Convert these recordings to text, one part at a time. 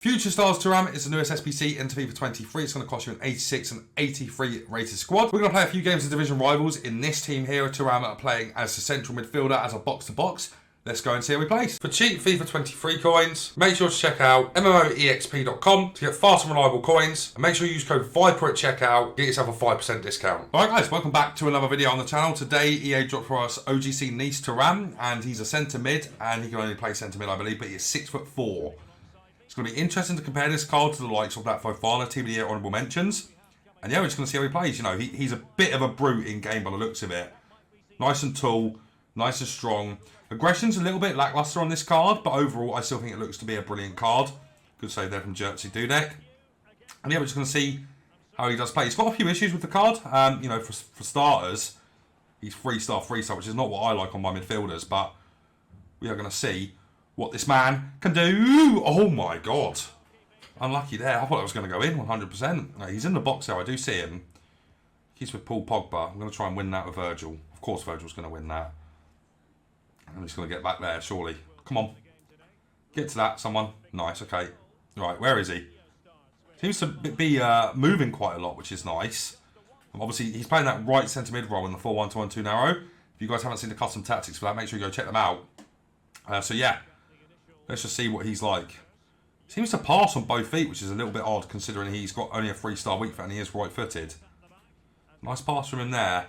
Future Stars Thuram is the newest SBC into FIFA 23. It's going to cost you an 86 and 83 rated squad. We're going to play a few games of division rivals in this team here. Thuram are playing as a central midfielder, as a box-to-box. Let's go and see how we place. For cheap FIFA 23 coins, make sure to check out MMOEXP.com to get fast and reliable coins. And make sure you use code VIPER at checkout, get yourself a 5% discount. Alright guys, welcome back to another video on the channel. Today EA dropped for us OGC Nice Thuram, and he's a centre mid, and he can only play centre mid I believe, but he's 6'4". It's going to be interesting to compare this card to the likes of that Fofana Team of the Year honourable mentions. And yeah, we're just going to see how he plays. You know, he's a bit of a brute in game by the looks of it. Nice and tall, nice and strong. Aggression's a little bit lackluster on this card, but overall I still think it looks to be a brilliant card. Good save there from Jersey Dudek. And yeah, we're just going to see how he does play. He's got a few issues with the card. You know, for starters, he's 3-star, which is not what I like on my midfielders, but we are going to see what this man can do. Oh my god. Unlucky there. I thought I was going to go in 100%. No, he's in the box there. I do see him. He's with Paul Pogba. I'm going to try and win that with Virgil. Of course Virgil's going to win that. I'm just going to get back there, surely. Come on. Get to that, someone. Nice, okay. Right, where is he? Seems to be moving quite a lot, which is nice. Obviously, he's playing that right centre mid role in the 4-1-2-1-2 narrow. If you guys haven't seen the custom tactics for that, make sure you go check them out. So yeah. Let's just see what he's like. Seems to pass on both feet, which is a little bit odd considering he's got only a 3-star weak foot and he is right-footed. Nice pass from him there.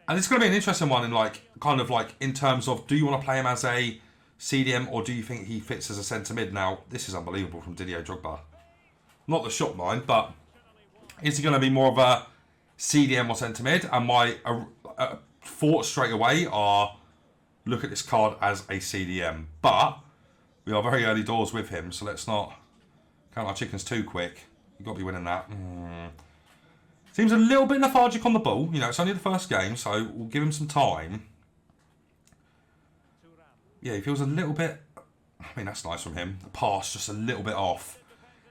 And it's going to be an interesting one in in terms of, do you want to play him as a CDM or do you think he fits as a centre mid? Now, this is unbelievable from Didier Drogba. Not the shot line, but is he going to be more of a CDM or centre mid? And my thoughts straight away are, look at this card as a CDM. But we are very early doors with him, so let's not count our chickens too quick. You've got to be winning that. Seems a little bit lethargic on the ball. You know, it's only the first game, so we'll give him some time. Yeah, he feels a little bit... I mean, that's nice from him. The pass just a little bit off.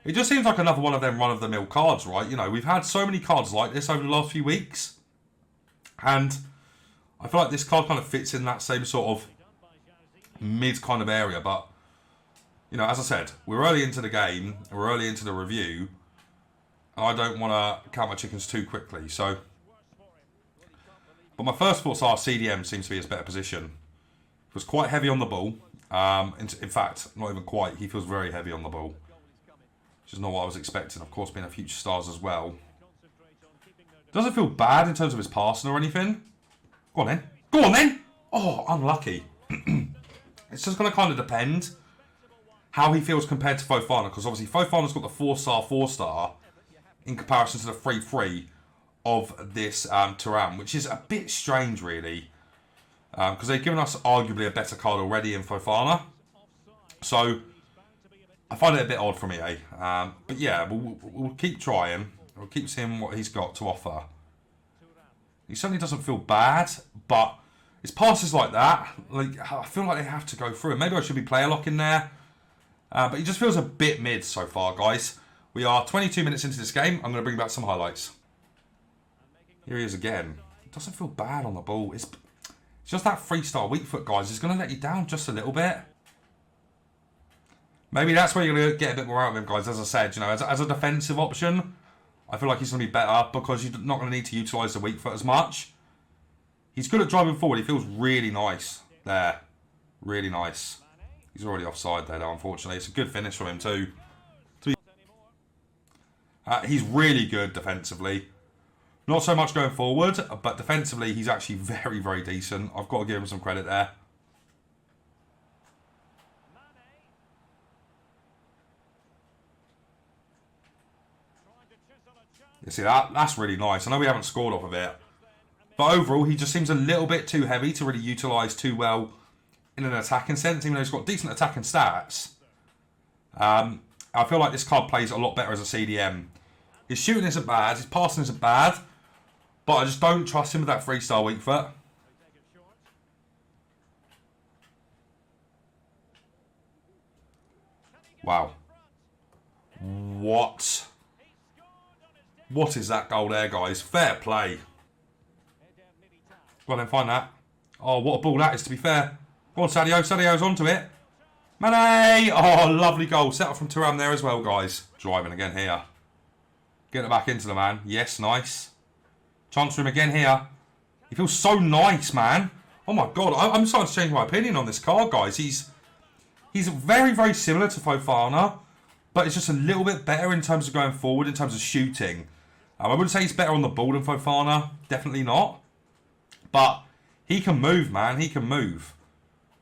It just seems like another one of them run-of-the-mill cards, right? You know, we've had so many cards like this over the last few weeks. And I feel like this card kind of fits in that same sort of mid kind of area, but... You know, as I said, we're early into the game, we're early into the review, and I don't want to count my chickens too quickly, so... But my first thoughts are CDM seems to be his better position. He was quite heavy on the ball. In fact, not even quite, he feels very heavy on the ball. Which is not what I was expecting, of course, being a Future Stars as well. Doesn't feel bad in terms of his passing or anything. Go on then. Go on then! Oh, unlucky. It's just going to kind of depend how he feels compared to Fofana, because obviously Fofana's got the 4-star in comparison to the 3-3 of this Thuram, which is a bit strange really, because they've given us arguably a better card already in Fofana. So I find it a bit odd from EA, but yeah, we'll keep trying. We'll keep seeing what he's got to offer. He certainly doesn't feel bad, but his passes like that, I feel like they have to go through. Maybe I should be player lock in there. But he just feels a bit mid so far, guys. We are 22 minutes into this game. I'm going to bring back some highlights. Here he is again. It doesn't feel bad on the ball. It's just that 3-star weak foot, guys. It's going to let you down just a little bit. Maybe that's where you're going to get a bit more out of him, guys. As I said, you know, as a defensive option, I feel like he's going to be better because you're not going to need to utilise the weak foot as much. He's good at driving forward. He feels really nice there. Really nice. He's already offside there, though, unfortunately. It's a good finish from him, too. He's really good defensively. Not so much going forward, but defensively, he's actually very, very decent. I've got to give him some credit there. You see that? That's really nice. I know we haven't scored off of it. But overall, he just seems a little bit too heavy to really utilise too well in an attacking sense, even though he's got decent attacking stats. I feel like this card plays a lot better as a CDM. His shooting isn't bad, his passing isn't bad, but I just don't trust him with that 3-star weak foot. Wow. What? What is that goal there, guys? Fair play. Go on then, find that. Oh, what a ball that is, to be fair. Go on, Sadio. Sadio's onto it. Mane! Oh, lovely goal. Set up from Thuram there as well, guys. Driving again here. Get it back into the man. Yes, nice. Chance for him again here. He feels so nice, man. Oh my god, I'm starting to change my opinion on this card, guys. He's very, very similar to Fofana, but it's just a little bit better in terms of going forward, in terms of shooting. I wouldn't say he's better on the ball than Fofana. Definitely not. But he can move, man. He can move.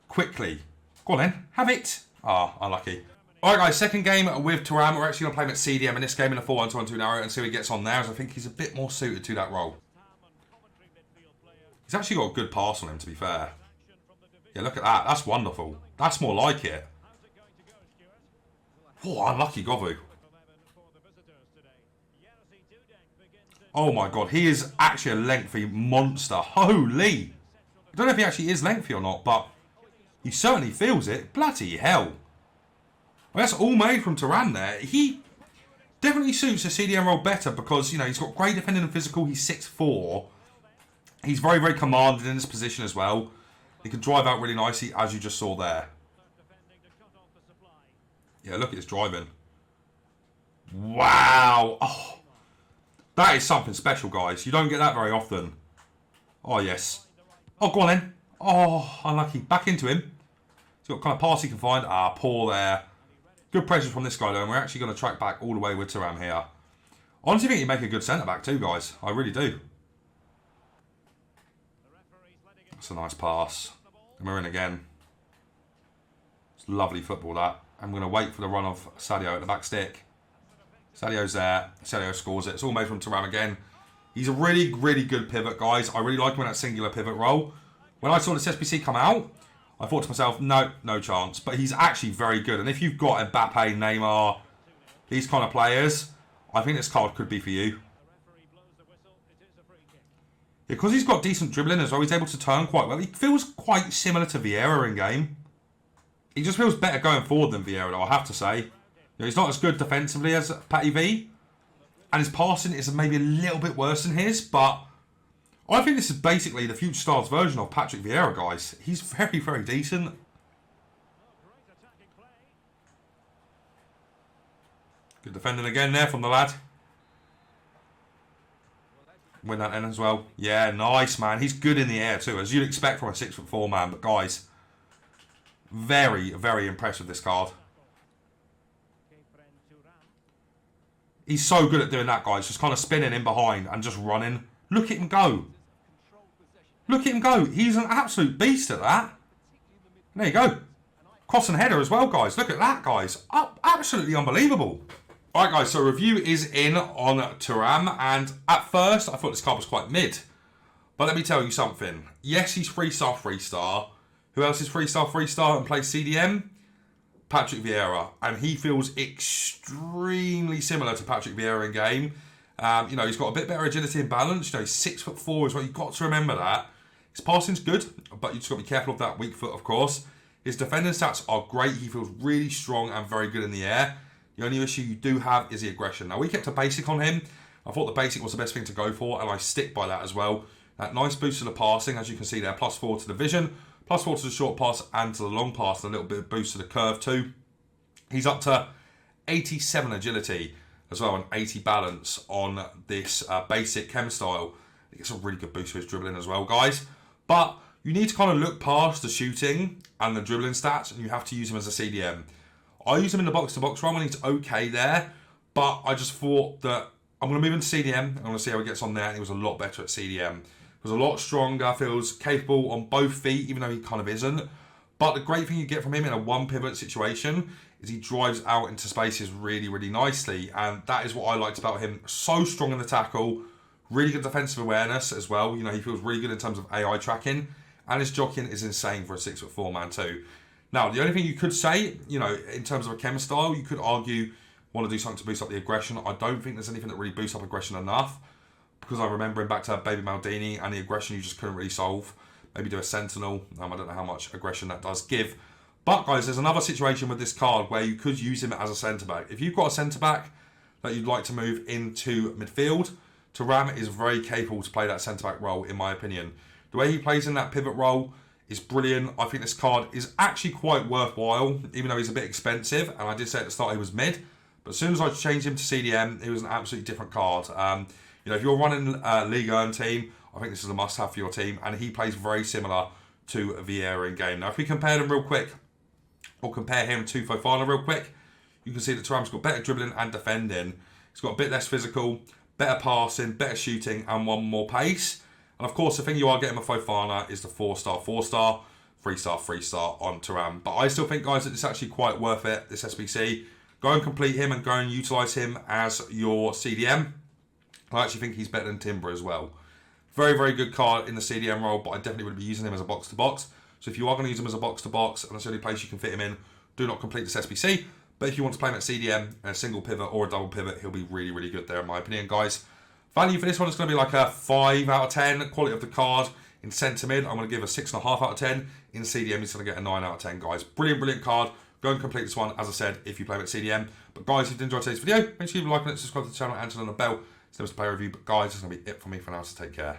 Quickly. Go on then. Have it. Ah, unlucky. Alright guys, second game with Thuram. We're actually going to play him at CDM in this game in a 4-1-2-1-2 narrow and see how he gets on there, as I think he's a bit more suited to that role. He's actually got a good pass on him, to be fair. Yeah, look at that. That's wonderful. That's more like it. Oh, unlucky Govu. Oh my god, he is actually a lengthy monster. Holy! I don't know if he actually is lengthy or not, but he certainly feels it. Bloody hell. Well, that's all made from Thuram there. He definitely suits the CDM role better because, you know, he's got great defending and physical. He's 6'4". He's very, very commanding in this position as well. He can drive out really nicely, as you just saw there. Yeah, look at his driving. Wow. Oh, that is something special, guys. You don't get that very often. Oh, yes. Oh, go on then. Oh, unlucky. Back into him. He's got kind of pass he can find. Ah, poor there. Good pressure from this guy, though, and we're actually going to track back all the way with Thuram here. Honestly, I think he'd make a good centre-back too, guys. I really do. That's a nice pass. And we're in again. It's lovely football, that. I'm going to wait for the run of Sadio at the back stick. Sadio's there. Sadio scores it. It's all made from Thuram again. He's a really, really good pivot, guys. I really like him in that singular pivot role. When I saw this SBC come out, I thought to myself, no, no chance. But he's actually very good. And if you've got Mbappe, Neymar, these kind of players, I think this card could be for you. Because he's got decent dribbling as well, he's able to turn quite well. He feels quite similar to Vieira in game. He just feels better going forward than Vieira, though, I have to say. You know, he's not as good defensively as Patty V. And his passing is maybe a little bit worse than his, but I think this is basically the future stars version of Patrick Vieira, guys. He's very, very decent. Good defending again there from the lad. Win that end as well. Yeah, nice, man. He's good in the air too, as you'd expect from a 6'4" man. But guys, very, very impressed with this card. He's so good at doing that, guys. Just kind of spinning in behind and just running. Look at him go. Look at him go. He's an absolute beast at that. There you go. Cross and header as well, guys. Look at that, guys. Absolutely unbelievable. Alright, guys. So review is in on Thuram. And at first, I thought this card was quite mid. But let me tell you something. Yes, he's 3-star, 3-star. Who else is 3-star, 3-star and plays CDM? Patrick Vieira, and he feels extremely similar to Patrick Vieira in game. You know, he's got a bit better agility and balance. You know, he's 6'4" as well. You've got to remember that. His passing's good, but you just got to be careful of that weak foot, of course. His defending stats are great. He feels really strong and very good in the air. The only issue you do have is the aggression. Now, we kept a basic on him. I thought the basic was the best thing to go for, and I stick by that as well. That nice boost to the passing, as you can see there, +4 to the vision. +4 to the short pass and to the long pass, and a little bit of boost to the curve too. He's up to 87 agility as well and 80 balance on this basic chem style. It's a really good boost for his dribbling as well, guys. But you need to kind of look past the shooting and the dribbling stats, and you have to use him as a CDM. I use him in the box-to-box run when he's okay there, but I just thought that I'm going to move into CDM. I'm going to see how he gets on there, and he was a lot better at CDM. Was a lot stronger, feels capable on both feet, even though he kind of isn't. But the great thing you get from him in a one pivot situation is he drives out into spaces really, really nicely. And that is what I liked about him. So strong in the tackle, really good defensive awareness as well. You know, he feels really good in terms of AI tracking. And his jockeying is insane for a 6'4" man too. Now, the only thing you could say, you know, in terms of a chem style, you could argue, want to do something to boost up the aggression. I don't think there's anything that really boosts up aggression enough. Because I remember him back to Baby Maldini and the aggression you just couldn't really solve. Maybe do a Sentinel. I don't know how much aggression that does give. But guys, there's another situation with this card where you could use him as a centre-back. If you've got a centre-back that you'd like to move into midfield, Thuram is very capable to play that centre-back role, in my opinion. The way he plays in that pivot role is brilliant. I think this card is actually quite worthwhile, even though he's a bit expensive. And I did say at the start he was mid. But as soon as I changed him to CDM, he was an absolutely different card. If you're running a League Earn team, I think this is a must-have for your team. And he plays very similar to Vieira in game. Now, if we compare them real quick, or compare him to Fofana real quick, you can see that Thuram's got better dribbling and defending. He's got a bit less physical, better passing, better shooting, and one more pace. And of course, the thing you are getting with Fofana is the 4-star, 4-star, 3-star, 3-star on Thuram. But I still think, guys, that it's actually quite worth it, this SBC. Go and complete him and go and utilise him as your CDM. I actually think he's better than Timber as well. Very, very good card in the CDM role, but I definitely would be using him as a box-to-box. So if you are going to use him as a box-to-box, and that's the only place you can fit him in, do not complete this SBC. But if you want to play him at CDM, and a single pivot or a double pivot, he'll be really, really good there, in my opinion, guys. Value for this one is going to be like a 5 out of 10. Quality of the card in centre mid, I'm going to give a 6.5 out of 10. In CDM, he's going to get a 9 out of 10, guys. Brilliant, brilliant card. Go and complete this one, as I said, if you play him at CDM. But guys, if you did enjoy today's video, make sure you like it, subscribe to the channel, and turn on the bell. So there's a player review. But guys, that's going to be it for me for now, so take care.